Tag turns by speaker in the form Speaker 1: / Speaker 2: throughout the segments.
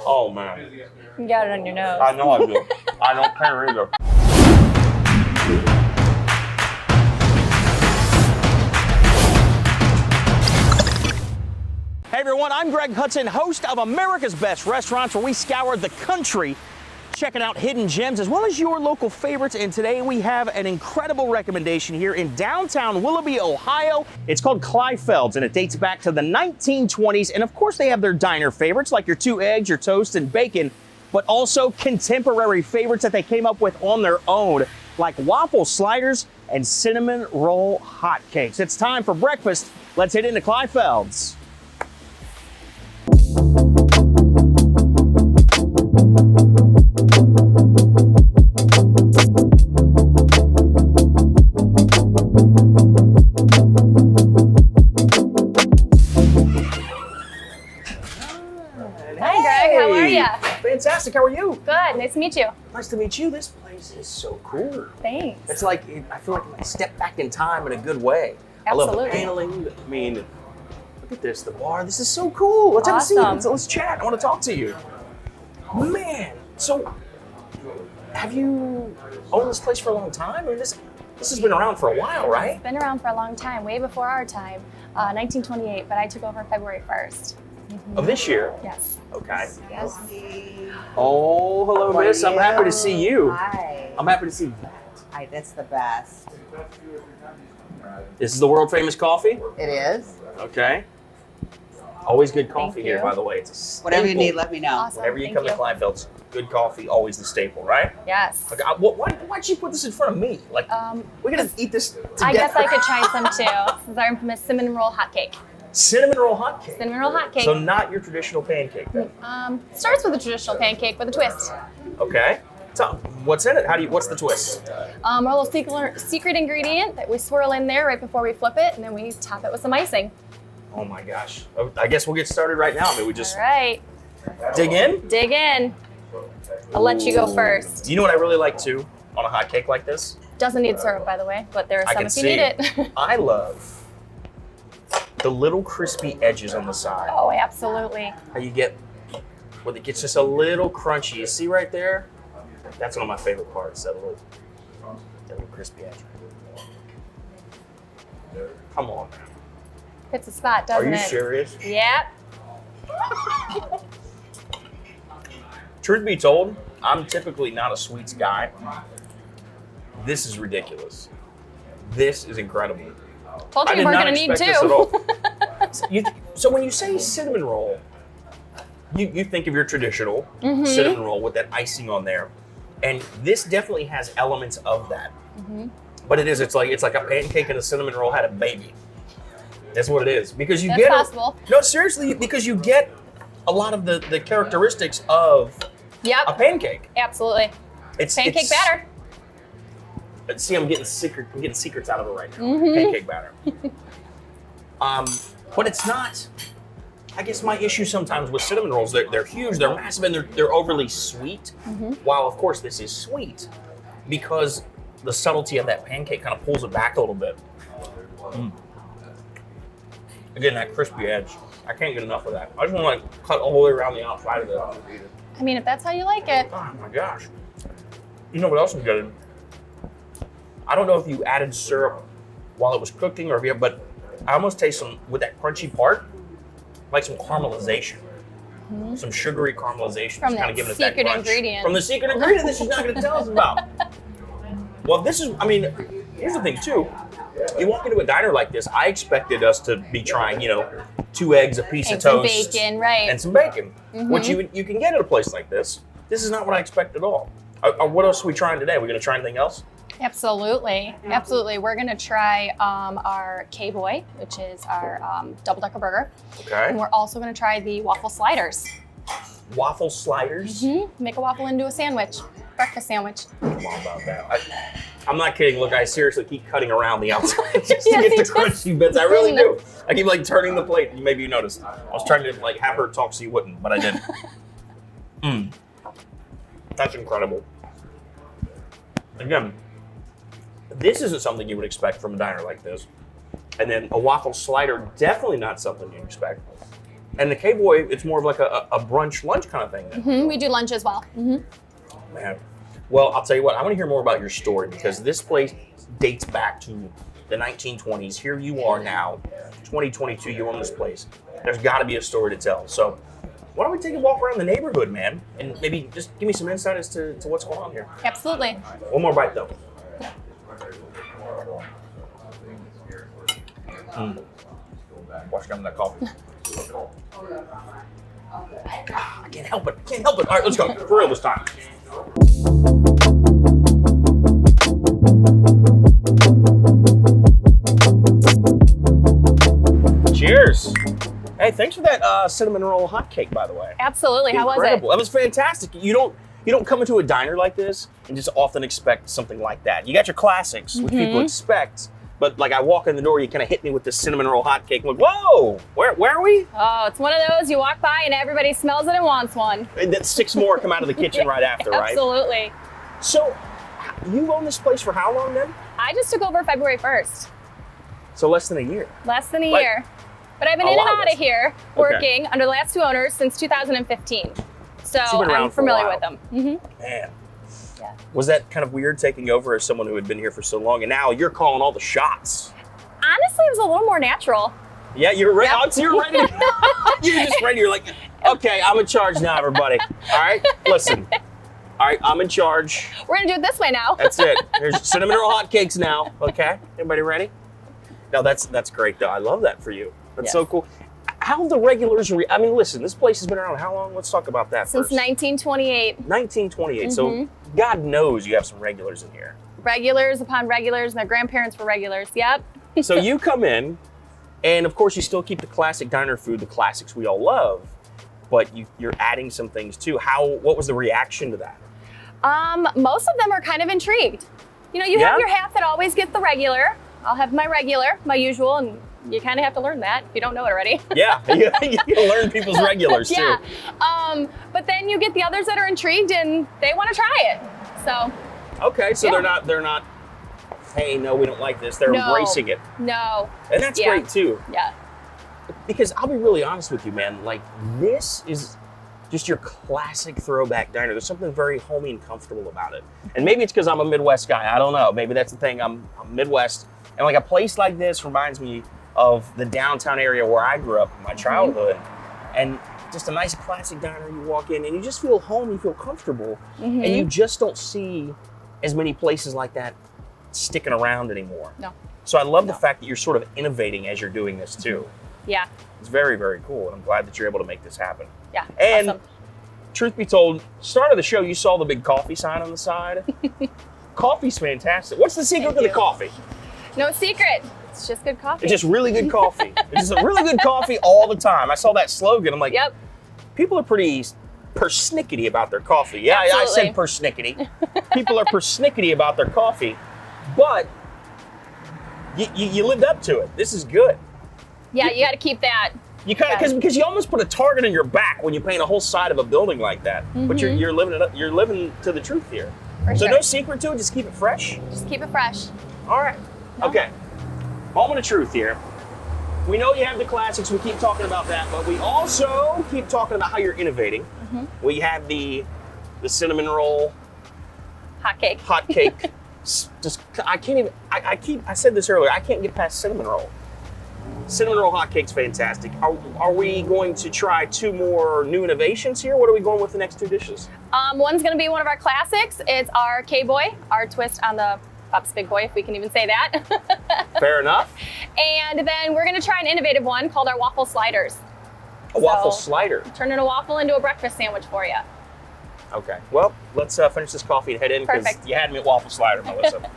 Speaker 1: Oh man.
Speaker 2: You got it on your nose.
Speaker 1: I know I do. I don't care either. Hey everyone, I'm Greg Hudson, host of America's Best Restaurants, where we scour the country checking out hidden gems as well as your local favorites. And today we have an incredible recommendation here in downtown Willoughby, Ohio. It's called Kleinfeld's, and it dates back to the 1920s. And of course they have their diner favorites like your 2 eggs, your toast, and bacon, but also contemporary favorites that they came up with on their own, like waffle sliders and cinnamon roll hotcakes. It's time for breakfast. Let's head into Kleinfeld's. Fantastic. How are you?
Speaker 2: Good. Nice to meet you.
Speaker 1: Nice to meet you. This place is so cool.
Speaker 2: Thanks.
Speaker 1: It's like, I feel like I step back in time in a good way.
Speaker 2: Absolutely.
Speaker 1: I love the paneling. I mean, look at this, the bar. This is so cool. Let's have a seat. Let's chat. I want to talk to you. Man, so have you owned this place for a long time? I mean, this has been around for a while, right?
Speaker 2: It's been around for a long time, way before our time, 1928, but I took over February 1st.
Speaker 1: Of this year?
Speaker 2: Yes.
Speaker 1: Okay.
Speaker 2: Yes.
Speaker 1: Oh, hello, miss. I'm happy to see you.
Speaker 3: Hi.
Speaker 1: I'm happy to see that.
Speaker 3: Hi, that's the best.
Speaker 1: This is the world famous coffee?
Speaker 3: It is.
Speaker 1: Okay. Always good coffee
Speaker 2: Thank
Speaker 1: here,
Speaker 2: you.
Speaker 1: by the way. It's a staple.
Speaker 3: Whatever you need, let me know.
Speaker 2: Awesome.
Speaker 1: Whenever you
Speaker 2: Thank
Speaker 1: come to Kleinfeld's, good coffee, always the staple, right?
Speaker 2: Yes.
Speaker 1: Okay, why'd you put this in front of me? Like, we're gonna eat this together.
Speaker 2: I guess I could try some too. This is our infamous cinnamon roll hotcake.
Speaker 1: Cinnamon roll hotcake.
Speaker 2: Cinnamon roll hotcake.
Speaker 1: So not your traditional pancake then?
Speaker 2: Starts with a traditional pancake with a twist.
Speaker 1: Okay. So what's in it? What's the twist?
Speaker 2: Our little secret ingredient that we swirl in there right before we flip it, and then we top it with some icing.
Speaker 1: Oh my gosh. I guess we'll get started right now. Maybe we just
Speaker 2: All right.
Speaker 1: dig in?
Speaker 2: Dig in. I'll let you go first.
Speaker 1: You know what I really like too on a hotcake like this?
Speaker 2: Doesn't need syrup, by the way, but there are
Speaker 1: I
Speaker 2: some
Speaker 1: can
Speaker 2: if you
Speaker 1: see.
Speaker 2: need it.
Speaker 1: I love the little crispy edges on the side.
Speaker 2: Oh, absolutely.
Speaker 1: How you get, when it gets just a little crunchy. You see right there? That's one of my favorite parts, that little crispy edge. Come on.
Speaker 2: Hits the spot,
Speaker 1: Are
Speaker 2: doesn't
Speaker 1: you
Speaker 2: it?
Speaker 1: serious?
Speaker 2: Yep.
Speaker 1: Truth be told, I'm typically not a sweets guy. This is ridiculous. This is incredible.
Speaker 2: Told
Speaker 1: I
Speaker 2: you
Speaker 1: did
Speaker 2: you weren't
Speaker 1: not
Speaker 2: going to need
Speaker 1: expect this at
Speaker 2: two.
Speaker 1: all. So when you say cinnamon roll, you think of your traditional cinnamon roll with that icing on there, and this definitely has elements of that. But it's like a pancake and a cinnamon roll had a baby. That's what it is, because you
Speaker 2: That's
Speaker 1: get
Speaker 2: possible.
Speaker 1: No, seriously, because you get a lot of the characteristics of a pancake.
Speaker 2: Absolutely.
Speaker 1: It's
Speaker 2: Pancake batter.
Speaker 1: See, I'm getting secrets out of it right now. Pancake batter. But it's not. I guess my issue sometimes with cinnamon rolls, they're huge, they're massive, and they're overly sweet. While of course this is sweet, because the subtlety of that pancake kind of pulls it back a little bit. Again, that crispy edge. I can't get enough of that. I just want to cut all the way around the outside of it.
Speaker 2: I mean, if that's how you like it.
Speaker 1: Oh my gosh. You know what else is good? I don't know if you added syrup while it was cooking or but I almost taste some, with that crunchy part, like some caramelization. Some sugary caramelization.
Speaker 2: From
Speaker 1: kind of
Speaker 2: that
Speaker 1: giving it that
Speaker 2: secret
Speaker 1: crunch.
Speaker 2: ingredient.
Speaker 1: From the secret ingredient that she's not going to tell us about. Well, this is, here's the thing too. You walk into a diner like this, I expected us to be trying, 2 eggs, a piece of toast.
Speaker 2: And some bacon, right.
Speaker 1: And some bacon, which you can get at a place like this. This is not what I expected at all. What else are we trying today? Are we going to try anything else?
Speaker 2: Absolutely. Absolutely. We're going to try our KBoy, which is our double-decker burger.
Speaker 1: Okay.
Speaker 2: And we're also going to try the Waffle Sliders.
Speaker 1: Waffle sliders?
Speaker 2: Make a waffle into a sandwich. Breakfast sandwich.
Speaker 1: Come on about that. I'm not kidding. Look, I seriously keep cutting around the outside just to get the crunchy bits. I really do. I keep turning the plate. Maybe you noticed. I was trying to have her talk so you wouldn't, but I didn't. That's incredible. Again, this isn't something you would expect from a diner like this. And then a waffle slider, definitely not something you'd expect. And the KBoy, it's more of like a brunch lunch kind of thing then.
Speaker 2: We do lunch as well.
Speaker 1: Man. Well, I'll tell you what, I want to hear more about your story because this place dates back to the 1920s. Here you are now, 2022, you own this place. There's got to be a story to tell. So why don't we take a walk around the neighborhood, man, and maybe just give me some insight as to what's going on here.
Speaker 2: Absolutely.
Speaker 1: One more bite, though. Wash down that coffee. I can't help it. All right, let's go. For real this time. Cheers. Hey, thanks for that cinnamon roll hotcake, by the way.
Speaker 2: Absolutely. How was
Speaker 1: Incredible.
Speaker 2: it?
Speaker 1: That was fantastic. You don't come into a diner like this and just often expect something like that. You got your classics, which people expect, but like I walk in the door, you kind of hit me with this cinnamon roll hotcake. I'm like, whoa, where are we?
Speaker 2: Oh, it's one of those you walk by and everybody smells it and wants one.
Speaker 1: And then 6 more come out of the kitchen right after, right?
Speaker 2: Absolutely.
Speaker 1: So, you own this place for how long then?
Speaker 2: I just took over February 1st.
Speaker 1: So less than a year.
Speaker 2: Less than a
Speaker 1: Like-
Speaker 2: year. But I've been
Speaker 1: Oh,
Speaker 2: in and
Speaker 1: wow,
Speaker 2: out
Speaker 1: that's-
Speaker 2: of here working under the last 2 owners since 2015. So
Speaker 1: you've been around
Speaker 2: I'm
Speaker 1: for a
Speaker 2: familiar
Speaker 1: while.
Speaker 2: with them.
Speaker 1: Man.
Speaker 2: Yeah.
Speaker 1: Was that kind of weird taking over as someone who had been here for so long and now you're calling all the shots?
Speaker 2: Honestly, it was a little more natural.
Speaker 1: Yeah, you're ready.
Speaker 2: Yep.
Speaker 1: Oh, so you're ready. You're just ready. You're like, okay, I'm in charge now, everybody. All right, listen. All right, I'm in charge.
Speaker 2: We're gonna do it this way now.
Speaker 1: That's it. There's cinnamon roll hotcakes now. Okay, everybody ready? No, that's great though. I love that for you. That's
Speaker 2: Yes.
Speaker 1: so cool. How have the regulars? I mean, listen, this place has been around how long? Let's talk about that
Speaker 2: Since
Speaker 1: first.
Speaker 2: 1928.
Speaker 1: 1928. So God knows you have some regulars in here.
Speaker 2: Regulars upon regulars, and their grandparents were regulars. Yep.
Speaker 1: So you come in, and of course you still keep the classic diner food, the classics we all love, but you're adding some things too. What was the reaction to that?
Speaker 2: Most of them are kind of intrigued. You know, you
Speaker 1: Yeah?
Speaker 2: have your half that always gets the regular. I'll have my regular, my usual, and you kind of have to learn that if you don't know it already.
Speaker 1: Yeah, you learn people's regulars too.
Speaker 2: Yeah. But then you get the others that are intrigued and they want to try it. So.
Speaker 1: Okay, so
Speaker 2: Yeah.
Speaker 1: they're not. Hey, no, we don't like this. They're
Speaker 2: No.
Speaker 1: embracing it,
Speaker 2: No.
Speaker 1: and that's
Speaker 2: Yeah.
Speaker 1: great too.
Speaker 2: Yeah.
Speaker 1: Because I'll be really honest with you, man. Like this is just your classic throwback diner. There's something very homey and comfortable about it. And maybe it's because I'm a Midwest guy. I don't know. Maybe that's the thing. I'm Midwest, and like a place like this reminds me of the downtown area where I grew up in my childhood, and just a nice classic diner. You walk in and you just feel home. You feel comfortable, and you just don't see as many places like that sticking around anymore.
Speaker 2: No.
Speaker 1: So I love the fact that you're sort of innovating as you're doing this too.
Speaker 2: Yeah.
Speaker 1: It's very, very cool, and I'm glad that you're able to make this happen.
Speaker 2: Yeah.
Speaker 1: And
Speaker 2: awesome.
Speaker 1: truth be told, start of the show, you saw the big coffee sign on the side. Coffee's fantastic. What's the secret to the coffee?
Speaker 2: No secret. It's just good coffee.
Speaker 1: It's just really good coffee. It's just a really good coffee all the time. I saw that slogan. I'm like,
Speaker 2: Yep.
Speaker 1: people are pretty persnickety about their coffee. Yeah, I said persnickety. People are persnickety about their coffee, but you lived up to it. This is good.
Speaker 2: Yeah, you got to keep that.
Speaker 1: You kind of because you almost put a target in your back when you paint a whole side of a building like that. But you're living it up. You're living to the truth here.
Speaker 2: For
Speaker 1: So
Speaker 2: sure.
Speaker 1: no secret to it. Just keep it fresh.
Speaker 2: Just keep it fresh.
Speaker 1: All right. Okay. Moment of truth here. We know you have the classics. We keep talking about that, but we also keep talking about how you're innovating. We have the cinnamon roll
Speaker 2: Hotcake.
Speaker 1: hotcake. Just I can't even. I said this earlier. I can't get past cinnamon roll. Cinnamon roll hotcake's fantastic. Are we going to try 2 more new innovations here? What are we going with the next 2 dishes?
Speaker 2: One's going to be one of our classics. It's our KBoy, our twist on the Pop's Big Boy, if we can even say that.
Speaker 1: Fair enough.
Speaker 2: And then we're going to try an innovative one called our Waffle Sliders.
Speaker 1: A waffle slider.
Speaker 2: Turning a waffle into a breakfast sandwich for you.
Speaker 1: Okay. Well, let's finish this coffee and head in because
Speaker 2: Perfect.
Speaker 1: you had me at waffle slider, Melissa.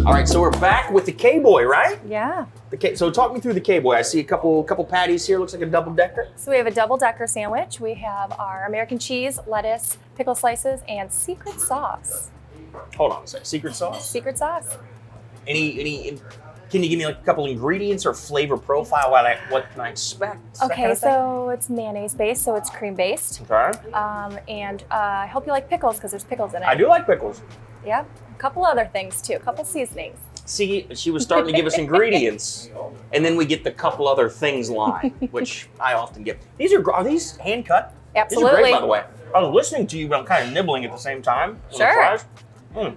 Speaker 1: All right, so we're back with the KBoy, right?
Speaker 2: Yeah.
Speaker 1: So talk me through the KBoy. I see a couple patties here. Looks like a double decker.
Speaker 2: So we have a double-decker sandwich. We have our American cheese, lettuce, pickle slices, and secret sauce.
Speaker 1: Hold on a second. Secret sauce.
Speaker 2: Secret sauce.
Speaker 1: Any Can you give me like a couple ingredients or flavor profile? What can I expect? That
Speaker 2: Okay,
Speaker 1: kind of thing?
Speaker 2: so it's mayonnaise based, so it's cream based.
Speaker 1: Okay.
Speaker 2: And I hope you like pickles because there's pickles in it.
Speaker 1: I do like pickles.
Speaker 2: Yeah, a couple other things too, a couple seasonings.
Speaker 1: See, she was starting to give us ingredients, and then we get the couple other things line, which I often get. Are these hand cut?
Speaker 2: Absolutely.
Speaker 1: These are great, by the way. I was listening to you, but I'm kind of nibbling at the same time. On
Speaker 2: Sure.
Speaker 1: The fries.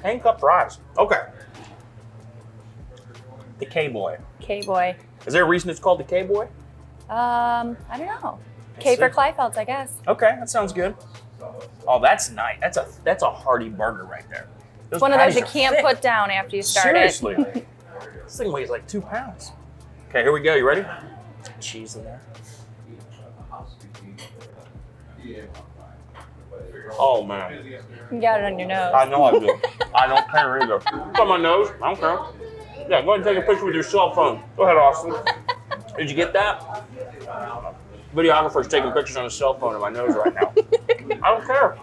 Speaker 1: Hand cut fries. Okay. The KBoy.
Speaker 2: KBoy.
Speaker 1: Is there a reason it's called the KBoy?
Speaker 2: I don't know. K for
Speaker 1: see.
Speaker 2: Kleinfelds, I guess.
Speaker 1: Okay, that sounds good. Oh, that's nice. That's a hearty burger right there.
Speaker 2: It's one of those you
Speaker 1: patties are
Speaker 2: can't
Speaker 1: thick.
Speaker 2: put down after you start
Speaker 1: Seriously.
Speaker 2: it.
Speaker 1: This thing weighs like 2 pounds. Okay, here we go. You ready? Cheese in there. Oh man.
Speaker 2: You got it on your nose.
Speaker 1: I know I do. I don't care either. It's on my nose. I don't care. Yeah, go ahead and take a picture with your cell phone. Go ahead, Austin. Did you get that? Videographer's taking pictures on his cell phone of my nose right now. I don't care.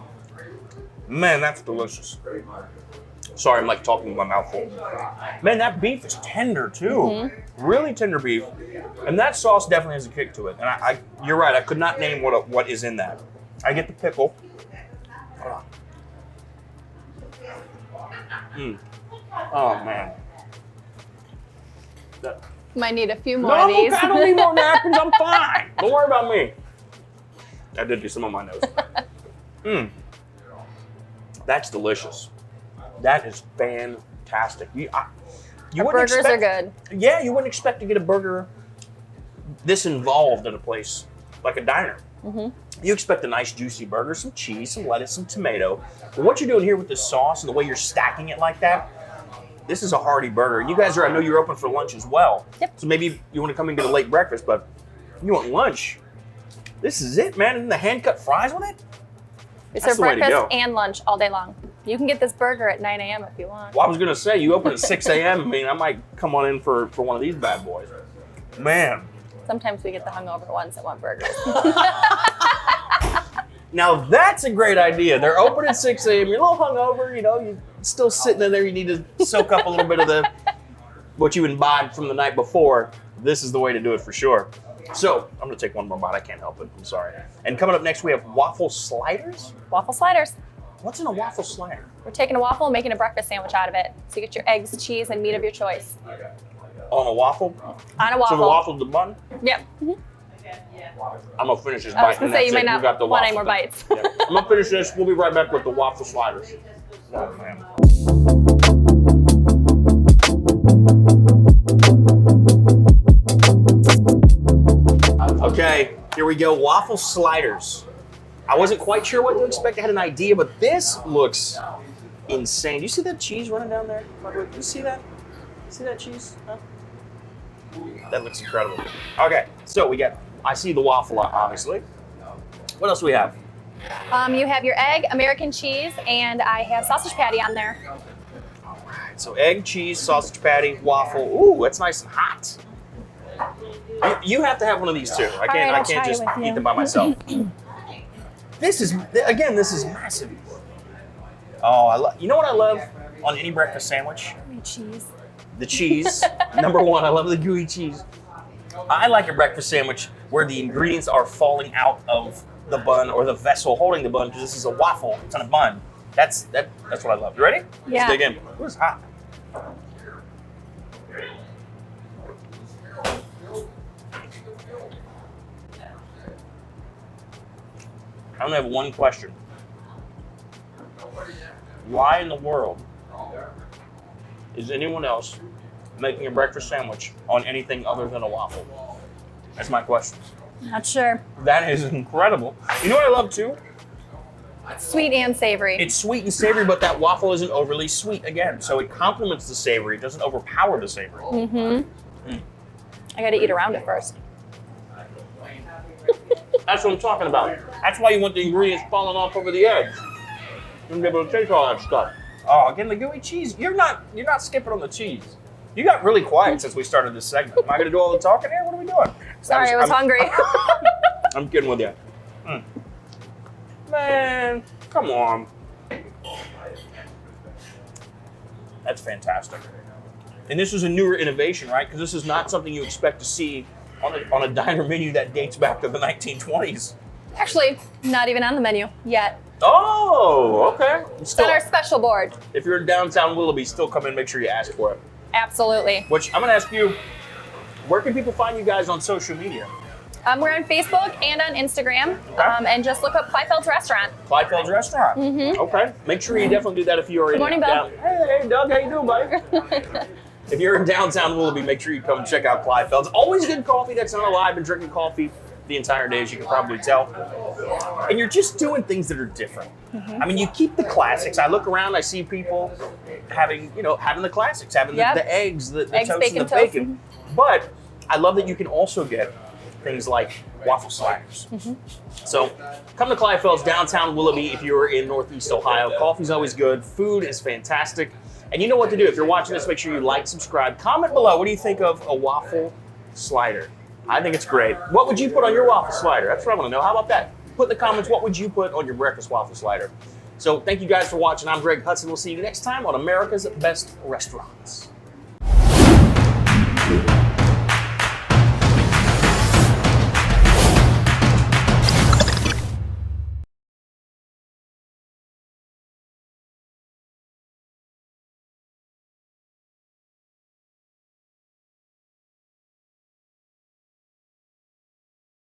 Speaker 1: Man, that's delicious. Sorry, I'm like talking with my mouth full. Man, that beef is tender too. Really tender beef. And that sauce definitely has a kick to it. And you're right, I could not name what is in that. I get the pickle. Oh man.
Speaker 2: Might need a few more
Speaker 1: No,
Speaker 2: of these.
Speaker 1: I don't need more napkins. I'm fine. Don't worry about me. I did get some on my nose. That's delicious. That is fantastic. You wouldn't
Speaker 2: Burgers are
Speaker 1: expect,
Speaker 2: good.
Speaker 1: Yeah, you wouldn't expect to get a burger this involved at a place like a diner. You expect a nice juicy burger, some cheese, some lettuce, some tomato. But what you're doing here with the sauce and the way you're stacking it like that, this is a hearty burger. And you guys I know you're open for lunch as well.
Speaker 2: Yep.
Speaker 1: So maybe you want to come and get a late breakfast, but you want lunch. This is it, man. And the hand-cut fries with it?
Speaker 2: We
Speaker 1: That's
Speaker 2: serve
Speaker 1: the way to
Speaker 2: breakfast
Speaker 1: go.
Speaker 2: and lunch all day long. You can get this burger at 9 a.m. if you want.
Speaker 1: Well, I was going to say, you open at 6 a.m. I mean, I might come on in for one of these bad boys. Man.
Speaker 2: Sometimes we get the hungover ones that want burgers.
Speaker 1: Now that's a great idea. They're open at 6 a.m. You're a little hungover, you're still sitting in there. You need to soak up a little bit of what you imbibed from the night before. This is the way to do it for sure. So I'm gonna take one more bite. I can't help it. I'm sorry. And coming up next, we have waffle sliders.
Speaker 2: Waffle sliders.
Speaker 1: What's in a waffle slider?
Speaker 2: We're taking a waffle and making a breakfast sandwich out of it. So you get your eggs, cheese, and meat of your choice.
Speaker 1: On a waffle?
Speaker 2: On a waffle.
Speaker 1: So the waffle's the bun?
Speaker 2: Yep.
Speaker 1: I'm gonna finish this
Speaker 2: I was
Speaker 1: bite.
Speaker 2: gonna
Speaker 1: and
Speaker 2: say
Speaker 1: that's
Speaker 2: you might
Speaker 1: it.
Speaker 2: not
Speaker 1: We got the
Speaker 2: want any
Speaker 1: waffle
Speaker 2: more
Speaker 1: done.
Speaker 2: bites.
Speaker 1: Yeah. I'm gonna finish this. We'll be right back with the waffle sliders. Oh, man. Okay, here we go. Waffle sliders. I wasn't quite sure what to expect. I had an idea, but this looks insane. Do you see that cheese running down there? Do you see that? See that cheese? Huh? That looks incredible. Okay, so I see the waffle, obviously. What else do we have?
Speaker 2: You have your egg, American cheese, and I have sausage patty on there.
Speaker 1: All right, so egg, cheese, sausage patty, waffle. Ooh, that's nice and hot. You have to have one of these too. I can't
Speaker 2: I'll try
Speaker 1: just
Speaker 2: it with
Speaker 1: eat
Speaker 2: you.
Speaker 1: them by myself. This is massive. Oh, you know what I love on any breakfast sandwich?
Speaker 2: Cheese.
Speaker 1: The cheese. Number one, I love the gooey cheese. I like a breakfast sandwich where the ingredients are falling out of the bun or the vessel holding the bun, because this is a waffle. It's on a bun. That's what I love. You ready?
Speaker 2: Yeah.
Speaker 1: Let's dig in. Ooh, it's hot. I only have one question. Why in the world is anyone else making a breakfast sandwich on anything other than a waffle? That's my question.
Speaker 2: Not sure.
Speaker 1: That is incredible. You know what I love too?
Speaker 2: Sweet and savory.
Speaker 1: It's sweet and savory, but that waffle isn't overly sweet again. So it complements the savory. It doesn't overpower the savory.
Speaker 2: I gotta eat around it first.
Speaker 1: That's what I'm talking about. That's why you want the ingredients falling off over the edge. You'll be able to taste all that stuff. Oh, again, the gooey cheese. You're not skipping on the cheese. You got really quiet since we started this segment. Am I going to do all the talking here? What are we doing?
Speaker 2: Sorry, I was hungry.
Speaker 1: I'm kidding with you. Man, come on. That's fantastic. And this is a newer innovation, right? Because this is not something you expect to see on a diner menu that dates back to the 1920s.
Speaker 2: Actually, not even on the menu yet.
Speaker 1: Oh, okay.
Speaker 2: It's on our special board.
Speaker 1: If you're in downtown Willoughby, still come in, make sure you ask for it.
Speaker 2: Absolutely.
Speaker 1: Which I'm gonna ask you, where can people find you guys on social media?
Speaker 2: We're on Facebook and on Instagram, and just look up Kleinfeld's Restaurant.
Speaker 1: Kleinfeld's Restaurant. Okay. Make sure you definitely do that if you are in
Speaker 2: Good morning, Bill.
Speaker 1: Hey, Doug, how you doing, buddy? If you're in downtown Willoughby, make sure you come check out Kleinfeld's. Always good coffee that's not alive. I've been drinking coffee the entire day, as you can probably tell. And you're just doing things that are different. I mean, you keep the classics. I look around, I see people having the classics, having the eggs, the
Speaker 2: Eggs,
Speaker 1: toast,
Speaker 2: bacon,
Speaker 1: and the
Speaker 2: toast.
Speaker 1: bacon. But I love that you can also get things like waffle sliders. So come to Kleinfeld's downtown Willoughby if you're in Northeast Ohio. Coffee's always good. Food is fantastic. And you know what to do. If you're watching this, make sure you like, subscribe, comment below. What do you think of a waffle slider? I think it's great. What would you put on your waffle slider? That's what I want to know. How about that? Put in the comments, what would you put on your breakfast waffle slider? So thank you guys for watching. I'm Greg Hudson. We'll see you next time on America's Best Restaurants.